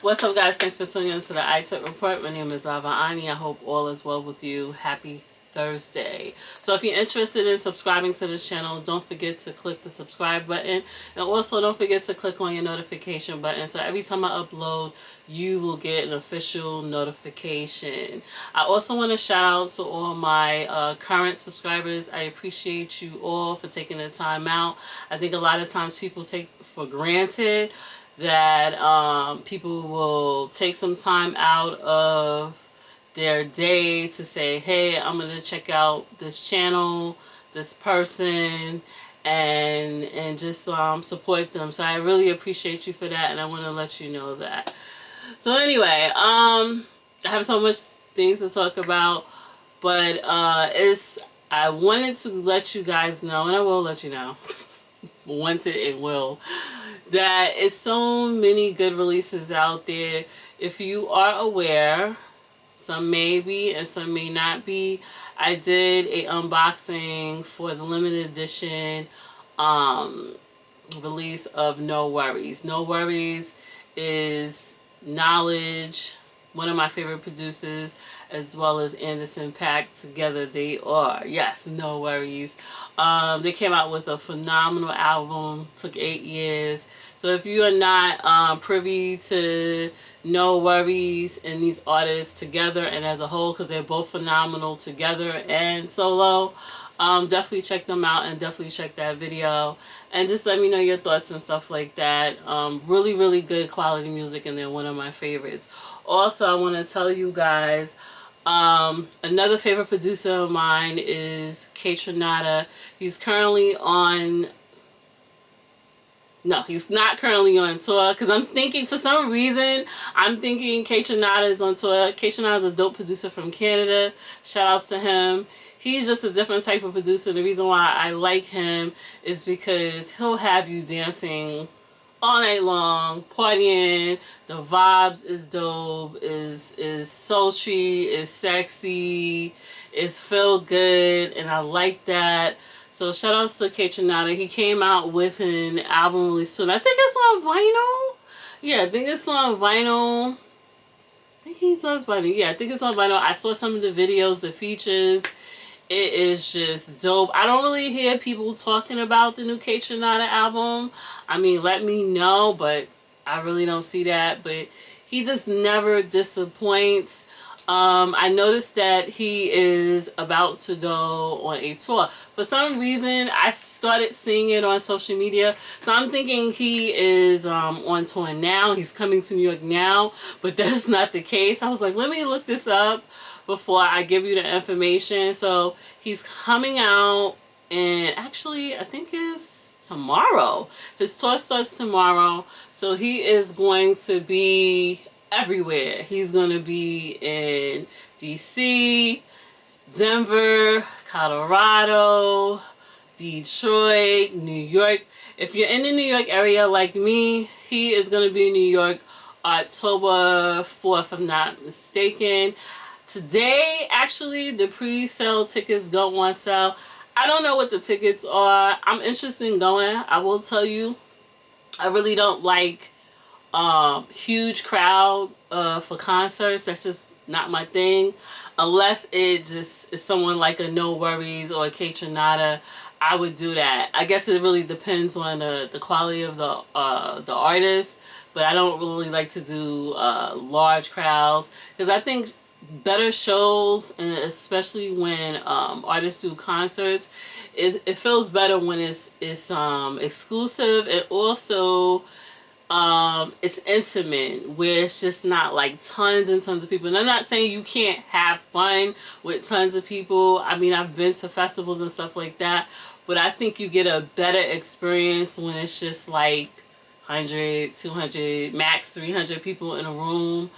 What's up, guys? Thanks for tuning in to the iTip report. My name is iveriani. I hope all is well with you. Happy Thursday. So if you're interested in subscribing to this channel, don't forget to click the subscribe button, and also don't forget to click on your notification button, so every time I upload you will get an official notification. I also want to shout out to all my current subscribers. I appreciate you all for taking the time out. I think a lot of times people take for granted that people will take some time out of their day to say, hey, I'm going to check out this channel, this person, and just support them. So I really appreciate you for that, and I want to let you know that. So anyway, I have so much things to talk about, but I wanted to let you guys know, and I will let you know, once it will, that it's so many good releases out there. If you are aware, some may be and some may not be, I did a unboxing for the limited edition release of No Worries. No Worries is Knowledge, one of my favorite producers, as well as Anderson .Paak. Together they are, yes, No Worries. They came out with a phenomenal album, took 8 years. So if you are not privy to No Worries and these artists together and as a whole, because they're both phenomenal together and solo, definitely check them out and definitely check that video and just let me know your thoughts and stuff like that. Really, really good quality music, and they're one of my favorites. Also, I want to tell you guys, another favorite producer of mine is Kaytranana. He's currently on... No, he's not currently on tour, because I'm thinking, for some reason, I'm thinking Kaytranana is on tour. Kaytranana is a dope producer from Canada. Shout outs to him. He's just a different type of producer. The reason why I like him is because he'll have you dancing all night long, partying. The vibes is dope, is sultry, is sexy, is feel good, and I like that. So shout outs to Kaytranana. He came out with an album really soon. I think it's on vinyl. Yeah, I think it's on vinyl. I think he does vinyl. Yeah, I think it's on vinyl. I saw some of the videos, the features. It is just dope. I don't really hear people talking about the new Kaytranana album. I mean, let me know, but I really don't see that. But he just never disappoints. I noticed that he is about to go on a tour. For some reason, I started seeing it on social media. So I'm thinking he is on tour now. He's coming to New York now. But that's not the case. I was like, let me look this up before I give you the information. So he's coming out, and actually I think it's tomorrow. His tour starts tomorrow. So he is going to be everywhere. He's going to be in DC, Denver, Colorado, Detroit, New York. If you're in the New York area like me, he is going to be in New York October 4th, if I'm not mistaken. Today, actually, the pre-sale tickets go on sale. I don't know what the tickets are. I'm interested in going. I will tell you, I really don't like huge crowd for concerts. That's just not my thing. Unless it just is someone like a No Worries or a Kaytranana, I would do that. I guess it really depends on the quality of the artist, but I don't really like to do large crowds, because I think better shows, and especially when artists do concerts, it feels better when it's exclusive, and also it's intimate, where it's just not like tons and tons of people. And I'm not saying you can't have fun with tons of people. I mean, I've been to festivals and stuff like that, but I think you get a better experience when it's just like 100, 200, max 300 people in a room,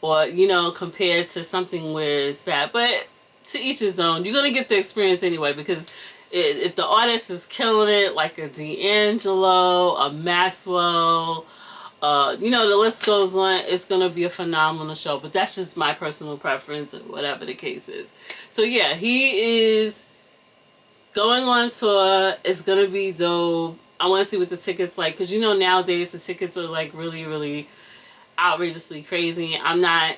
or, you know, compared to something where it's that. But to each his own. You're going to get the experience anyway, because if the artist is killing it, like a D'Angelo, a Maxwell, you know, the list goes on, it's going to be a phenomenal show. But that's just my personal preference, or whatever the case is. So yeah, he is going on tour. It's going to be dope. I want to see what the tickets like, because, you know, nowadays the tickets are like really, really outrageously crazy. I'm not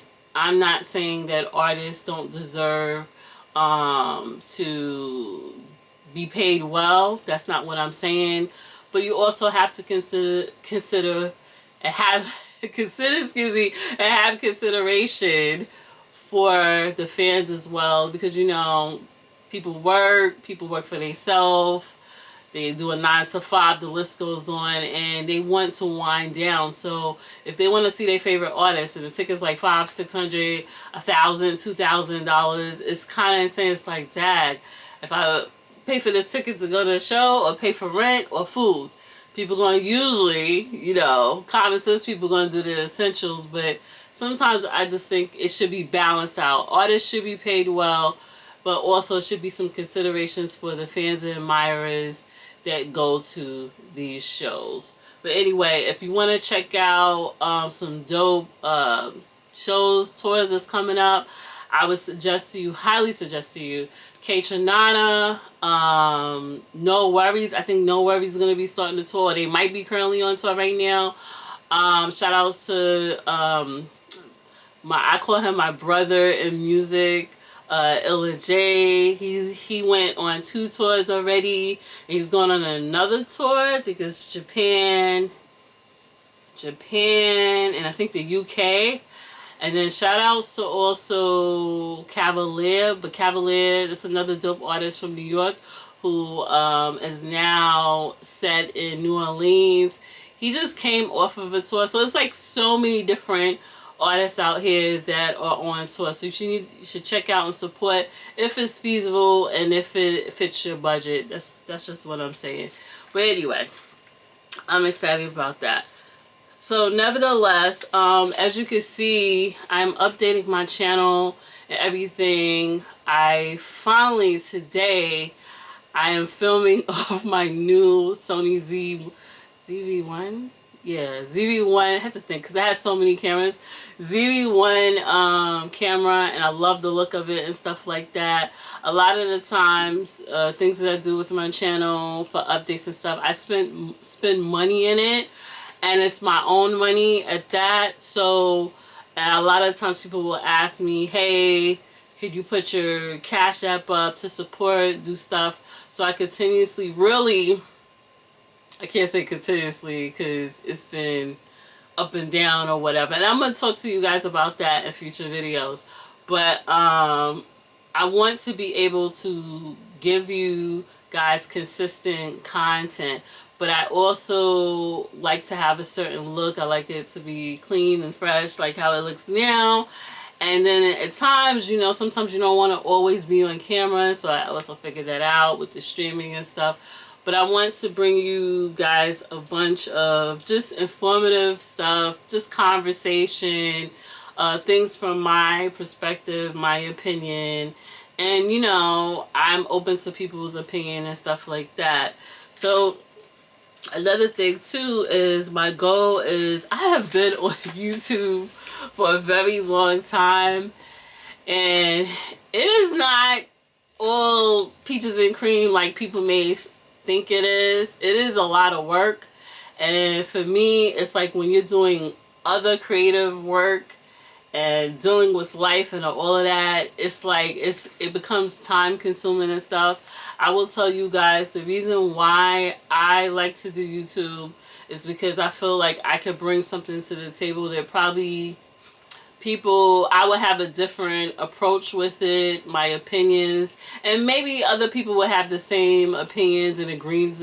saying that artists don't deserve to be paid well. That's not what I'm saying. But you also have to consider and have and have consideration for the fans as well, because you know people work for themselves, they do a 9 to 5, the list goes on, and they want to wind down. So if they want to see their favorite artist and the ticket's like $500, $600, $1,000, $2,000, it's kind of insane. It's like, dad, if I pay for this ticket to go to the show or pay for rent or food, people going to usually, you know, common sense people going to do the essentials. But sometimes I just think it should be balanced out. Artists should be paid well, but also should be some considerations for the fans and admirers that go to these shows. But anyway, if you want to check out some dope shows, tours that's coming up, I would suggest to you, highly suggest to you, Kaytranana, No Worries. I think No Worries is going to be starting the tour. They might be currently on tour right now. Shout outs to I call him my brother in music, Illa J. He went on 2 tours already. He's going on another tour. I think it's Japan, and I think the UK. And then shout outs to also Cavalier. But Cavalier is another dope artist from New York who is now set in New Orleans. He just came off of a tour. So it's like so many different artists out here that are on tour. So you should check out and support if it's feasible and if it fits your budget. That's just what I'm saying. But anyway, I'm excited about that. So nevertheless, as you can see, I'm updating my channel and everything. Today, I am filming off my new Sony ZV-1. Yeah, ZV-1. I had to think because I had so many cameras. ZV-1 camera, and I love the look of it and stuff like that. A lot of the times, things that I do with my channel for updates and stuff, I spend money in it. And it's my own money at that. So, and a lot of times people will ask me, hey, could you put your Cash App up to support, do stuff? So I continuously, I can't say continuously because it's been up and down or whatever. And I'm going to talk to you guys about that in future videos. But I want to be able to give you guys consistent content. But I also like to have a certain look. I like it to be clean and fresh, like how it looks now. And then at times, you know, sometimes you don't want to always be on camera. So I also figured that out with the streaming and stuff. But I want to bring you guys a bunch of just informative stuff, just conversation, things from my perspective, my opinion. And, you know, I'm open to people's opinion and stuff like that. So another thing too is my goal is I have been on YouTube for a very long time, and it is not all peaches and cream like people may think it is. It is a lot of work, and for me it's like when you're doing other creative work and dealing with life and all of that, it's like it becomes time consuming and stuff. I will tell you guys the reason why I like to do YouTube is because I feel like I could bring something to the table that probably I would have a different approach with it, my opinions, and maybe other people would have the same opinions and agree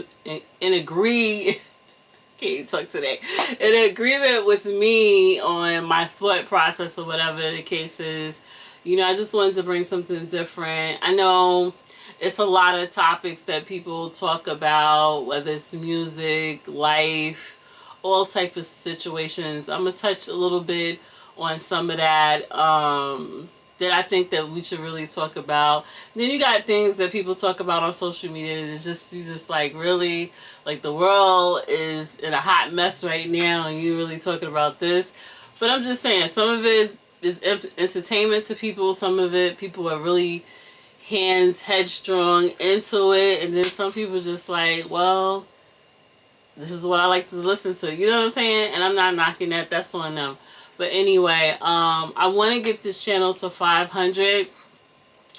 can't talk today, in agreement with me on my thought process or whatever the case is. You know, I just wanted to bring something different. I know it's a lot of topics that people talk about, whether it's music, life, all type of situations. I'm gonna touch a little bit on some of that that I think that we should really talk about. Then you got things that people talk about on social media. It's just, you just like, really, like the world is in a hot mess right now and you really talking about this. But I'm just saying, some of it is entertainment to people. Some of it, people are really headstrong into it. And then some people just like, well, this is what I like to listen to. You know what I'm saying? And I'm not knocking that. That's on them. But anyway, I want to get this channel to 500,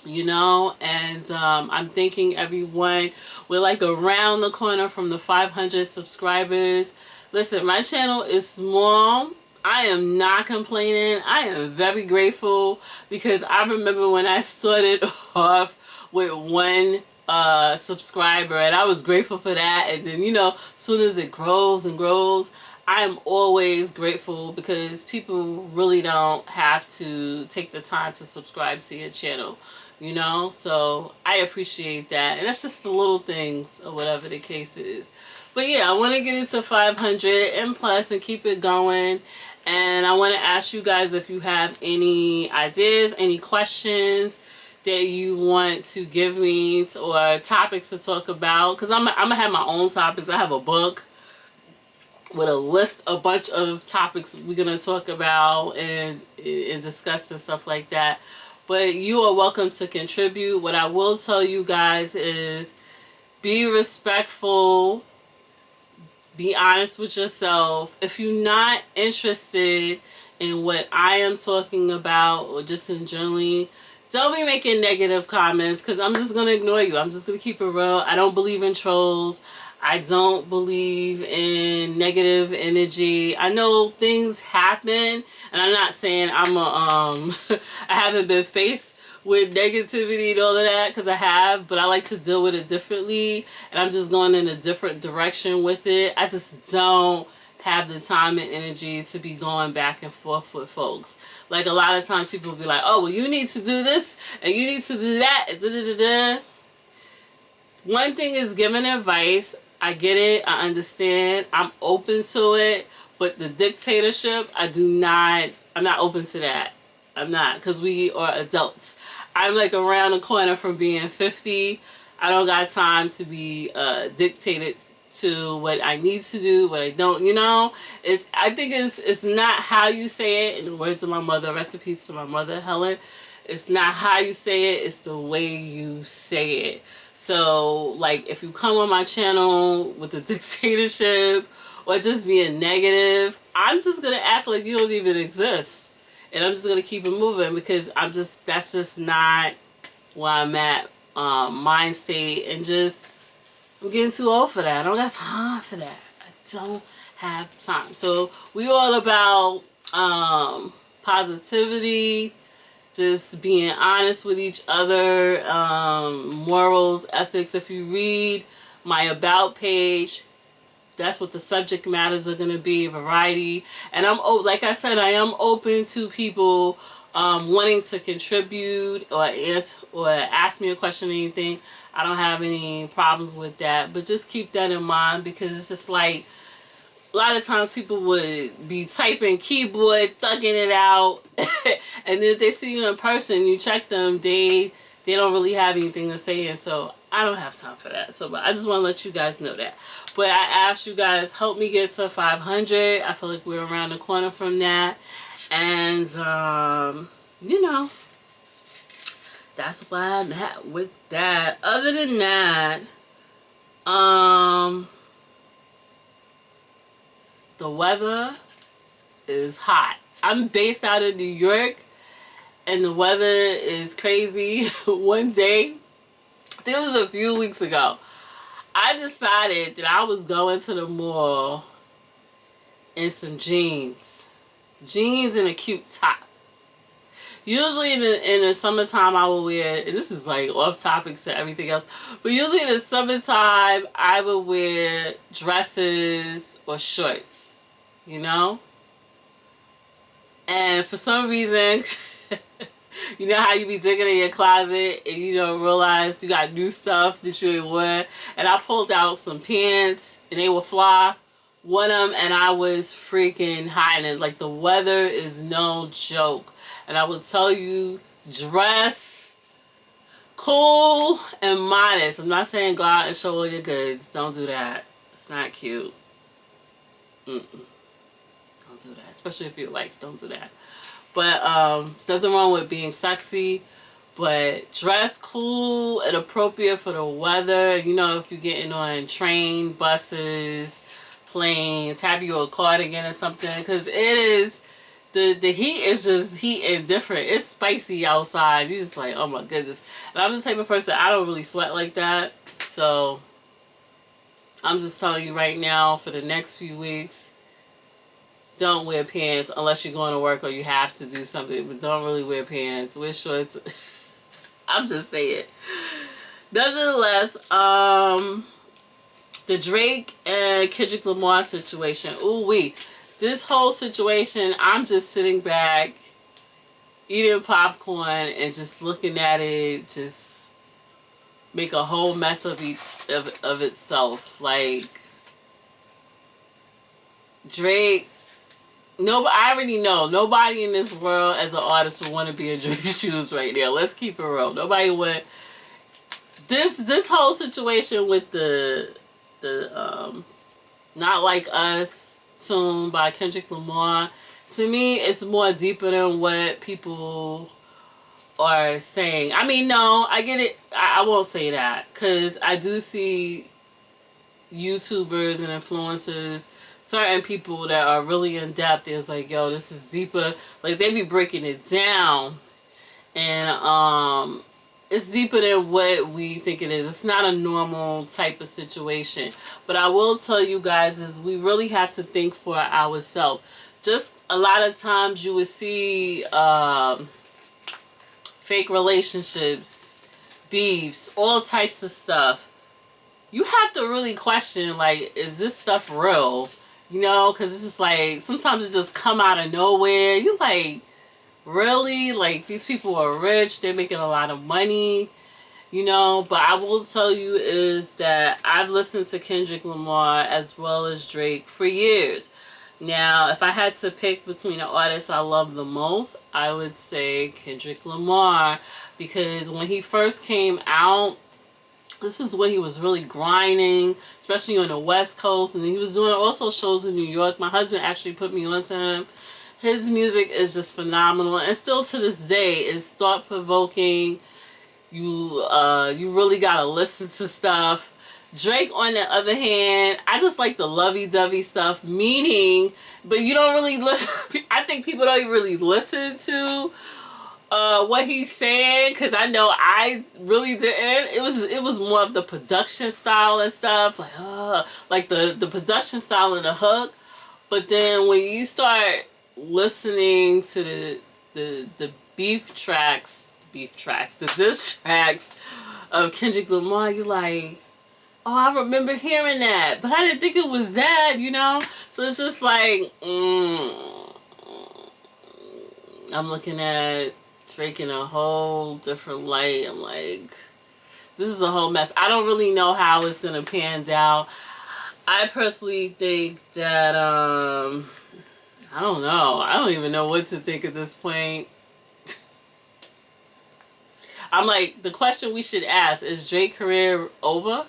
you know, and I'm thanking everyone. We're like around the corner from the 500 subscribers. Listen, my channel is small. I am not complaining. I am very grateful, because I remember when I started off with one subscriber, and I was grateful for that. And then, you know, as soon as it grows and grows, I am always grateful, because people really don't have to take the time to subscribe to your channel, you know. So I appreciate that, and that's just the little things, or whatever the case is. But yeah, I want to get it to 500 and plus and keep it going. And I want to ask you guys if you have any ideas, any questions that you want to give me, or topics to talk about, because I'm gonna have my own topics. I have a book with a bunch of topics we're gonna talk about and discuss and stuff like that. But you are welcome to contribute. What I will tell you guys is, be respectful, be honest with yourself. If you're not interested in what I am talking about, or just in generally, don't be making negative comments, because I'm just going to ignore you. I'm just going to keep it real. I don't believe in trolls. I don't believe in negative energy. I know things happen, and I'm not saying I'm a, I haven't been faced with negativity and all of that, because I have, but I like to deal with it differently, and I'm just going in a different direction with it. I just don't have the time and energy to be going back and forth with folks. Like, a lot of times people will be like, oh, well, you need to do this and you need to do that, and da-da-da-da. One thing is giving advice. I get it, I understand, I'm open to it, but the dictatorship, I'm not open to that. I'm not, because we are adults. I'm like around the corner from being 50. I don't got time to be dictated to what I need to do, what I don't, you know. I think it's not how you say it. In the words of my mother, rest in peace to my mother, Helen. It's not how you say it, it's the way you say it. So, like, if you come on my channel with the dictatorship or just being negative, I'm just going to act like you don't even exist. And I'm just going to keep it moving, because that's just not where I'm at, mind state, and just, I'm getting too old for that. I don't got time for that. I don't have time. So, we all about positivity, just being honest with each other, morals, ethics. If you read my about page, that's what the subject matters are going to be, variety. And like I said, I am open to people wanting to contribute or ask me a question or anything. I don't have any problems with that, but just keep that in mind, because it's just like, a lot of times people would be typing keyboard, thugging it out, and then if they see you in person, you check them, they don't really have anything to say, and so I don't have time for that. So, but I just want to let you guys know that. But I asked you guys, help me get to 500. I feel like we're around the corner from that, and you know, that's why I'm at with that. Other than that, the weather is hot. I'm based out of New York, and the weather is crazy. One day, I think it was a few weeks ago, I decided that I was going to the mall in some jeans and a cute top. Usually in the summertime I will wear, and this is like off topic to everything else, but usually in the summertime I would wear dresses or shorts, you know? And for some reason, you know how you be digging in your closet and you don't realize you got new stuff that you ain't wear. And I pulled out some pants and they were fly, wore them, and I was freaking hiding it. Like, the weather is no joke. And I will tell you, dress cool and modest. I'm not saying go out and show all your goods. Don't do that. It's not cute. Don't do that. Especially if you're a wife. Don't do that. But there's nothing wrong with being sexy. But dress cool and appropriate for the weather. You know, if you're getting on train, buses, planes, have you a cardigan or something. Because it is the heat is just heat and different. It's spicy outside. You're just like, oh my goodness. And I'm the type of person, I don't really sweat like that. So I'm just telling you right now, for the next few weeks, don't wear pants unless you're going to work or you have to do something. But don't really wear pants. Wear shorts. I'm just saying. Nonetheless, the Drake and Kendrick Lamar situation. Ooh wee. This whole situation, I'm just sitting back, eating popcorn and just looking at it, just make a whole mess of of itself. Like, Drake, I already know nobody in this world as an artist would want to be in Drake's shoes right now. Let's keep it real. Nobody would. This whole situation with the Not Like Us tune by Kendrick Lamar, to me, it's more deeper than what people are saying. I mean, no, I get it. I won't say that, because I do see YouTubers and influencers, certain people that are really in depth. It's like, yo, this is deeper. Like, they be breaking it down, and it's deeper than what we think it is. It's not a normal type of situation. But I will tell you guys is we really have to think for ourselves. Just a lot of times you would see fake relationships, beefs, all types of stuff. You have to really question, like, is this stuff real? You know, because it's just like, sometimes it just come out of nowhere. You like, really? Like, these people are rich, they're making a lot of money, you know. But I will tell you is that I've listened to Kendrick Lamar as well as Drake for years. Now, if I had to pick between the artists I love the most, I would say Kendrick Lamar, because when he first came out, this is when he was really grinding, especially on the West Coast, and he was doing also shows in New York. My husband actually put me onto him. His music is just phenomenal, and still to this day is thought-provoking. You really gotta listen to stuff. Drake, on the other hand, I just like the lovey-dovey stuff, meaning, but you don't really I think people don't really listen to what he's saying, because I know I really didn't. It was more of the production style and stuff, like the production style and the hook. But then when you start listening to the the diss tracks of Kendrick Lamar, you like, oh, I remember hearing that, but I didn't think it was that, you know. So it's just like, I'm looking at Drake in a whole different light. I'm like, this is a whole mess. I don't really know how it's gonna pan out. I personally think that I don't know. I don't even know what to think at this point. I'm like, the question we should ask, is Drake's career over?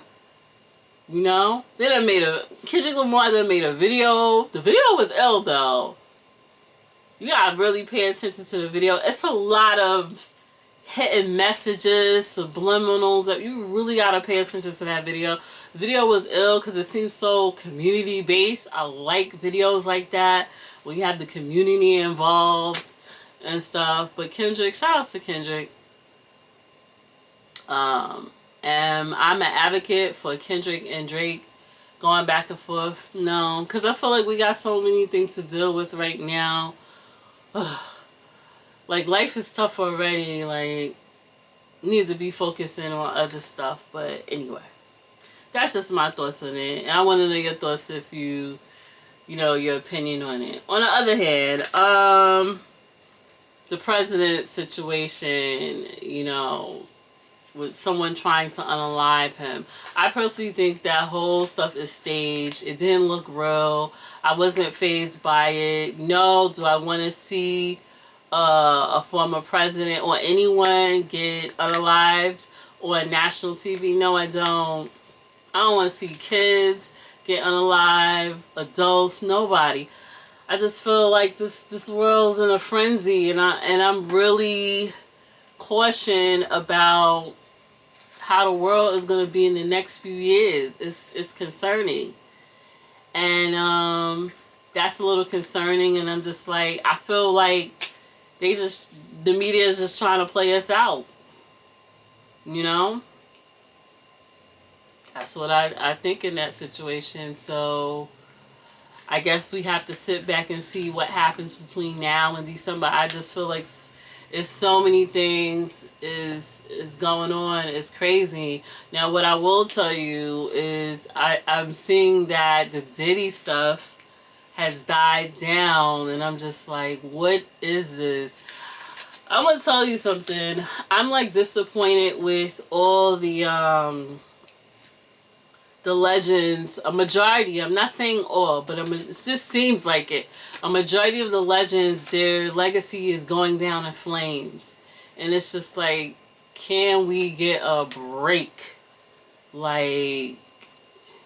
You know? Kendrick Lamar then made a video. The video was ill though. You gotta really pay attention to the video. It's a lot of hidden messages, subliminals, that you really gotta pay attention to that video. The video was ill because it seems so community based. I like videos like that when you have the community involved and stuff. But Kendrick, shout outs to Kendrick. And I'm an advocate for Kendrick and Drake going back and forth. No, because I feel like we got so many things to deal with right now. Like, life is tough already. Like, need to be focusing on other stuff. But anyway, that's just my thoughts on it. And I want to know your thoughts, if you know, your opinion on it. On the other hand, the president situation, you know, with someone trying to unalive him. I personally think that whole stuff is staged. It didn't look real. I wasn't fazed by it. No, do I want to see a former president or anyone get unalived on national TV? No, I don't. I don't want to see kids get unalived, adults, nobody. I just feel like this world's in a frenzy, and I'm really cautioned about how the world is going to be in the next few years. It's concerning. And that's a little concerning. And I'm just like, I feel like the media is just trying to play us out. You know? That's what I think in that situation. So I guess we have to sit back and see what happens between now and December. I just feel like it's so many things is going on. It's crazy. Now, what I will tell you is I'm seeing that the Diddy stuff has died down, and I'm just like, what is this? I'm gonna tell you something. I'm like disappointed with all the legends, a majority, I'm not saying all, but it just seems like it. A majority of the legends, their legacy is going down in flames. And it's just like, can we get a break? Like,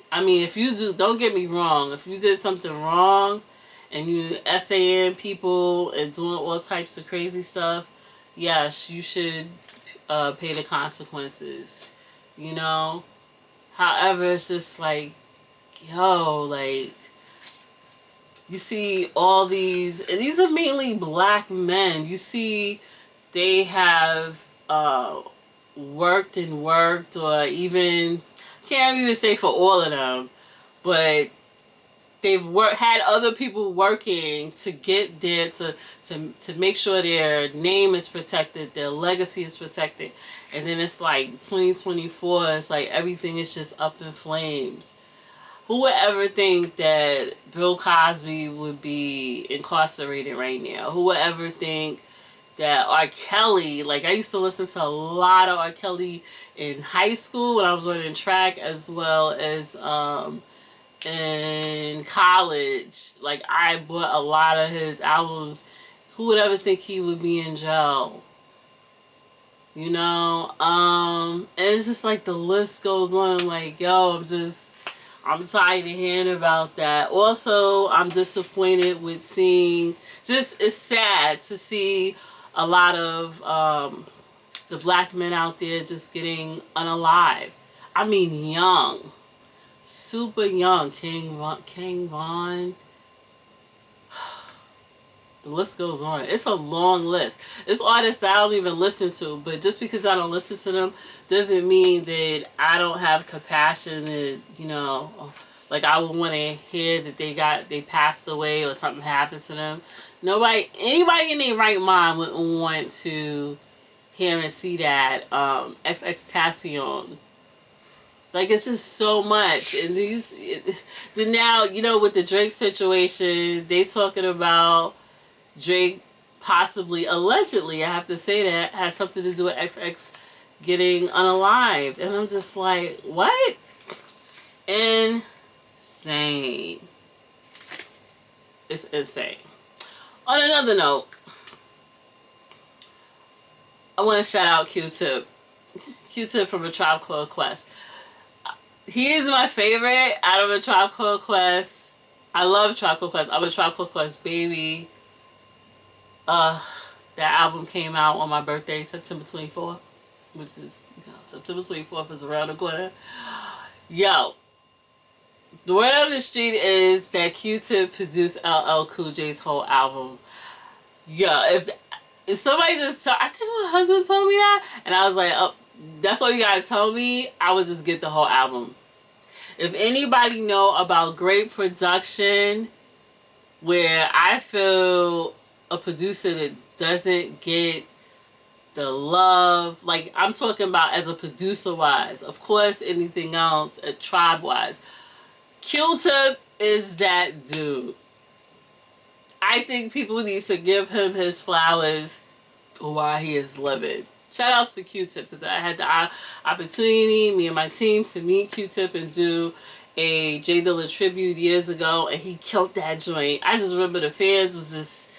I mean, if you do, don't get me wrong, if you did something wrong and you SAN people and doing all types of crazy stuff, yes, you should pay the consequences, you know? However, it's just like, yo, like, you see all these, and these are mainly black men. You see they have worked and worked, or even, can't even say for all of them, but they've had other people working to get there, to make sure their name is protected, their legacy is protected. And then it's like 2024, it's like everything is just up in flames. Who would ever think that Bill Cosby would be incarcerated right now? Who would ever think that R. Kelly, like I used to listen to a lot of R. Kelly in high school when I was running track, as well as in college. Like, I bought a lot of his albums. Who would ever think he would be in jail? You know? And it's just like the list goes on. I'm like, yo, I'm tired of hearing about that. Also, I'm disappointed with seeing, it's sad to see a lot of the black men out there just getting unalived. I mean, young. Super young. King Von. The list goes on. It's a long list. It's artists that I don't even listen to, but just because I don't listen to them doesn't mean that I don't have compassion and, you know, like I would want to hear that they passed away or something happened to them. Anybody in their right mind would want to hear and see that. XXXTentacion. Like, it's just so much. And now, you know, with the Drake situation, they talking about Drake possibly, allegedly, I have to say that, has something to do with XX getting unalived. And I'm just like, what? Insane. It's insane. On another note, I want to shout out Qtip. Qtip from A Tribe Called Quest. He is my favorite out of A Tribe Called Quest. I love Tribe Called Quest. I'm a Tribe Called Quest baby. That album came out on my birthday, September 24th, which is, you know, September 24th is around the corner. Yo, the word on the street is that Qtip produced LL Cool J's whole album. Yeah, if somebody just I think my husband told me that, and I was like, oh, that's all you gotta tell me. I would just get the whole album. If anybody know about great production, where I feel a producer that doesn't get the love, like I'm talking about as a producer wise, of course anything else, tribe wise, Qtip is that dude. I think people need to give him his flowers while he is living. Shout outs to Qtip, because I had the opportunity, me and my team, to meet Qtip and do a J Dilla tribute years ago, and he killed that joint. I just remember the fans was just,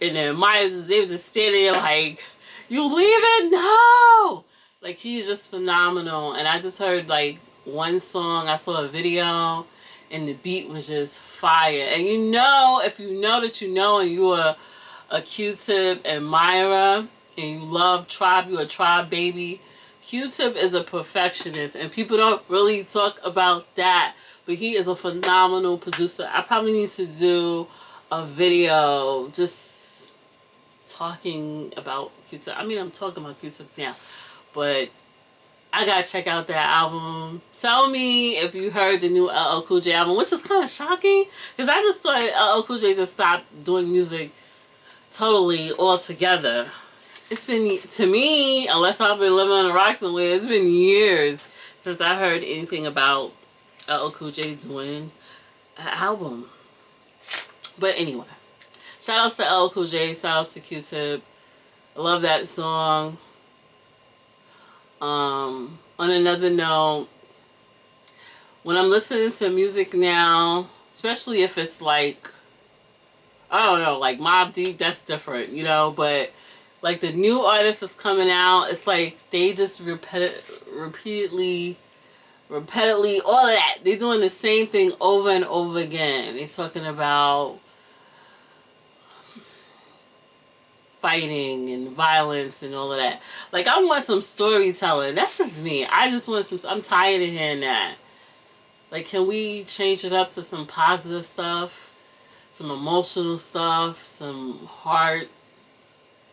and the admirers, they was just standing there like, you leaving? No! Like, he's just phenomenal. And I just heard like one song, I saw a video, and the beat was just fire. And you know, if you know that you know, and you are a Qtip admirer, and you love Tribe, you're a Tribe baby, Qtip is a perfectionist, and people don't really talk about that. but he is a phenomenal producer. I probably need to do a video just talking about Qtip. I mean, I'm talking about Qtip now, but I gotta check out that album. Tell me if you heard the new LL Cool J album, which is kind of shocking because I just thought LL Cool J just stopped doing music totally altogether. It's been, to me, unless I've been living on the rock somewhere, it's been years since I heard anything about LL Cool J doing an album. But anyway, shout outs to LL Cool J, shout outs to Qtip. I love that song. On another note, when I'm listening to music now, especially if it's like, I don't know, like Mobb Deep, that's different, you know, but like the new artists that's coming out, it's like they just repeatedly, all of that. They're doing the same thing over and over again. They're talking about fighting and violence and all of that. Like, I want some storytelling. That's just me. I just want some, I'm tired of hearing that. Like, can we change it up to some positive stuff, some emotional stuff, some heart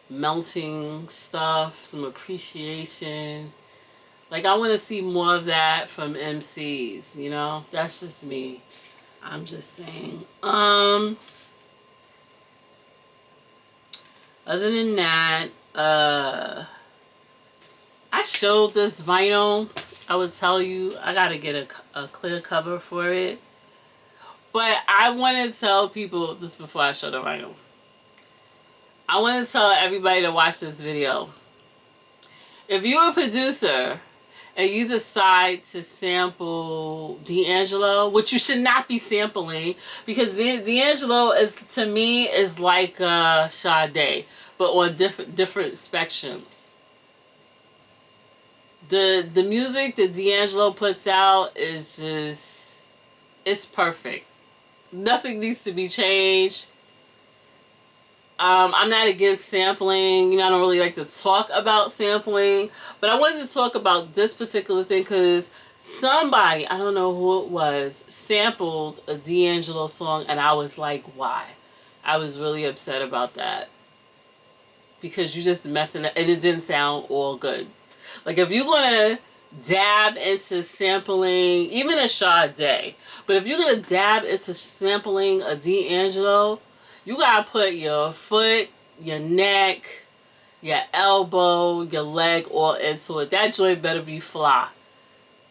melting stuff, some appreciation? Like, I want to see more of that from MCs, you know? That's just me. I'm just saying. Other than that, I showed this vinyl. I would tell you, I gotta get a clear cover for it. But I want to tell people, this before I show the vinyl, I want to tell everybody to watch this video. If you're a producer and you decide to sample D'Angelo, which you should not be sampling, because D'Angelo is, to me, is like Sade, but on different spectrums. The music that D'Angelo puts out is just, it's perfect. Nothing needs to be changed. I'm not against sampling. You know, I don't really like to talk about sampling, but I wanted to talk about this particular thing because somebody, I don't know who it was, sampled a D'Angelo song, and I was like, why? I was really upset about that because you just messing up, and it didn't sound all good. Like, if you're gonna dab into sampling, even a Sade, but if you're gonna dab into sampling a D'Angelo, you gotta put your foot, your neck, your elbow, your leg all into it. That joint better be fly.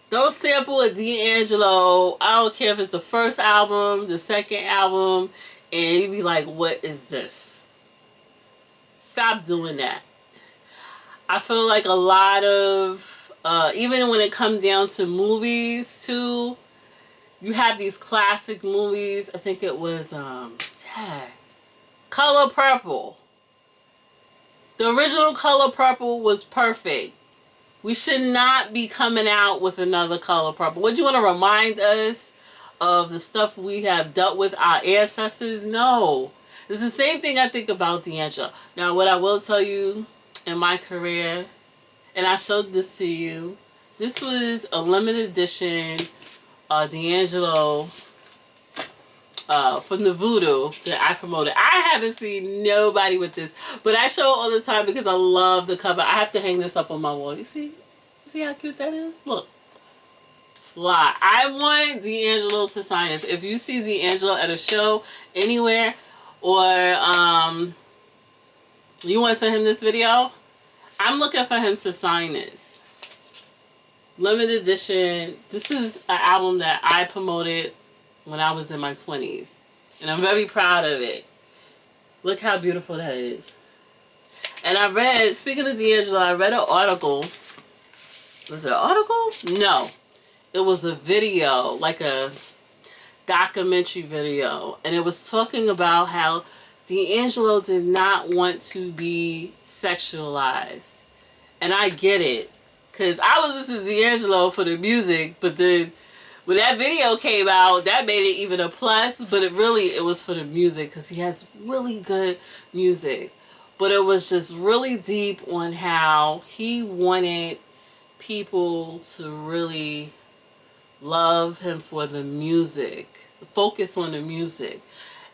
Don't sample a D'Angelo. I don't care if it's the first album, the second album, and you be like, what is this? Stop doing that. I feel like a lot of, even when it comes down to movies too, you have these classic movies. I think it was, Color Purple. The original Color Purple was perfect. We should not be coming out with another Color Purple. Would you want to remind us of the stuff we have dealt with our ancestors? No. It's the same thing I think about D'Angelo. Now, what I will tell you in my career, and I showed this to you, this was a limited edition D'Angelo from the Voodoo that I promoted. I haven't seen nobody with this, but I show it all the time because I love the cover. I have to hang this up on my wall. You see? You see how cute that is? Look. Fly. I want D'Angelo to sign this. If you see D'Angelo at a show anywhere, or you want to send him this video, I'm looking for him to sign this. Limited edition. This is an album that I promoted when I was in my 20s. And I'm very proud of it. Look how beautiful that is. And I read, speaking of D'Angelo, I read an article. Was it an article? No. It was a video, like a documentary video. And it was talking about how D'Angelo did not want to be sexualized. And I get it. Because I was listening to D'Angelo for the music, but then when that video came out, that made it even a plus, but it was for the music because he has really good music. But it was just really deep on how he wanted people to really love him for the music, focus on the music.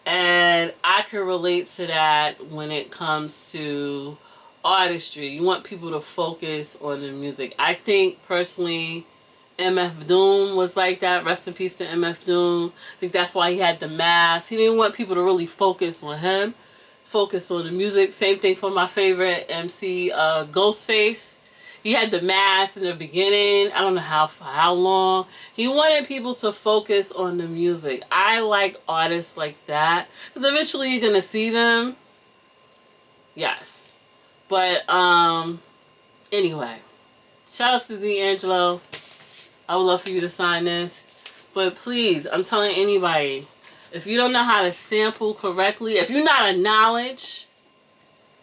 And I can relate to that when it comes to artistry. You want people to focus on the music. I think personally MF Doom was like that. Rest in peace to MF Doom. I think that's why he had the mask. He didn't want people to really focus on him. Focus on the music. Same thing for my favorite MC, Ghostface. He had the mask in the beginning. I don't know how long. He wanted people to focus on the music. I like artists like that. Because eventually you're going to see them. Yes. But, anyway. Shout out to D'Angelo. I would love for you to sign this. But please, I'm telling anybody, if you don't know how to sample correctly, if you're not a knowledge,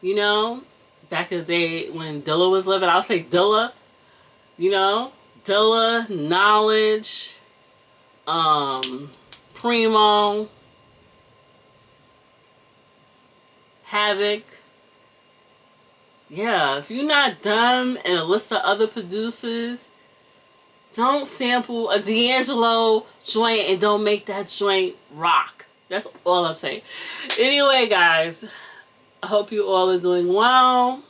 you know, back in the day when Dilla was living, I'll say Dilla, you know, Dilla, Knowledge, Primo, Havoc. Yeah, if you're not dumb and a list of other producers, don't sample a D'Angelo joint and don't make that joint rock. That's all I'm saying. Anyway, guys, I hope you all are doing well.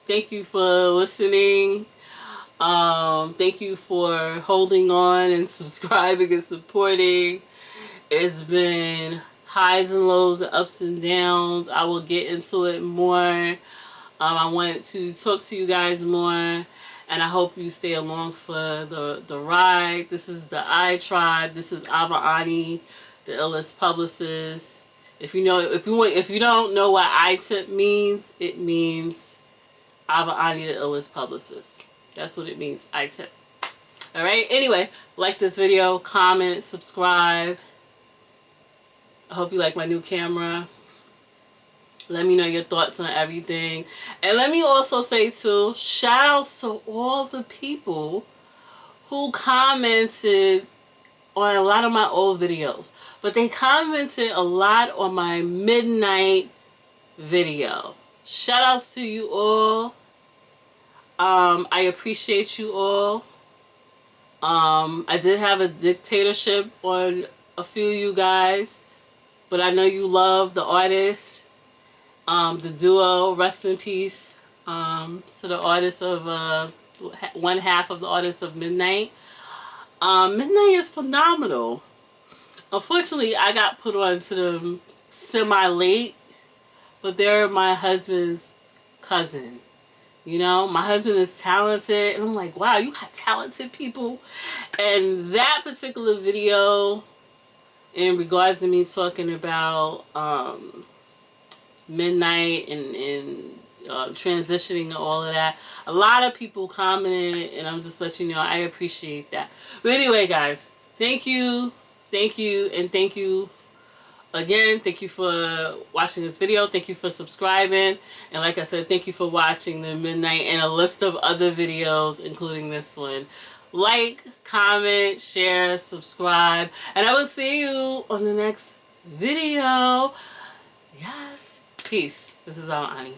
Thank you for listening. Thank you for holding on and subscribing and supporting. It's been highs and lows and ups and downs. I will get into it more. I wanted to talk to you guys more, and I hope you stay along for the ride. This is the iTribe. This is iveriani, the illest publicist. If you don't know what iTip means, it means iveriani, the illest publicist. That's what it means, iTip. All right. Anyway, like this video, comment, subscribe. I hope you like my new camera. Let me know your thoughts on everything. And let me also say too, shout outs to all the people who commented on a lot of my old videos. But they commented a lot on my midnight video. Shout outs to you all. I appreciate you all. I did have a dictatorship on a few of you guys. But I know you love the artists. The duo, rest in peace to the artists of one half of the artists of Midnight. Midnight is phenomenal. Unfortunately, I got put on to them semi-late, but they're my husband's cousin. You know, my husband is talented, and I'm like, wow, you got talented people. And that particular video, in regards to me talking about Midnight and transitioning and all of that, a lot of people commented, and I'm just letting you know I appreciate that. But anyway, guys, thank you, and thank you again. Thank you for watching this video. Thank you for subscribing, and like I said, thank you for watching the Midnight and a list of other videos, including this one. Like, comment, share, subscribe, and I will see you on the next video. Yes. Peace. This is iveriani.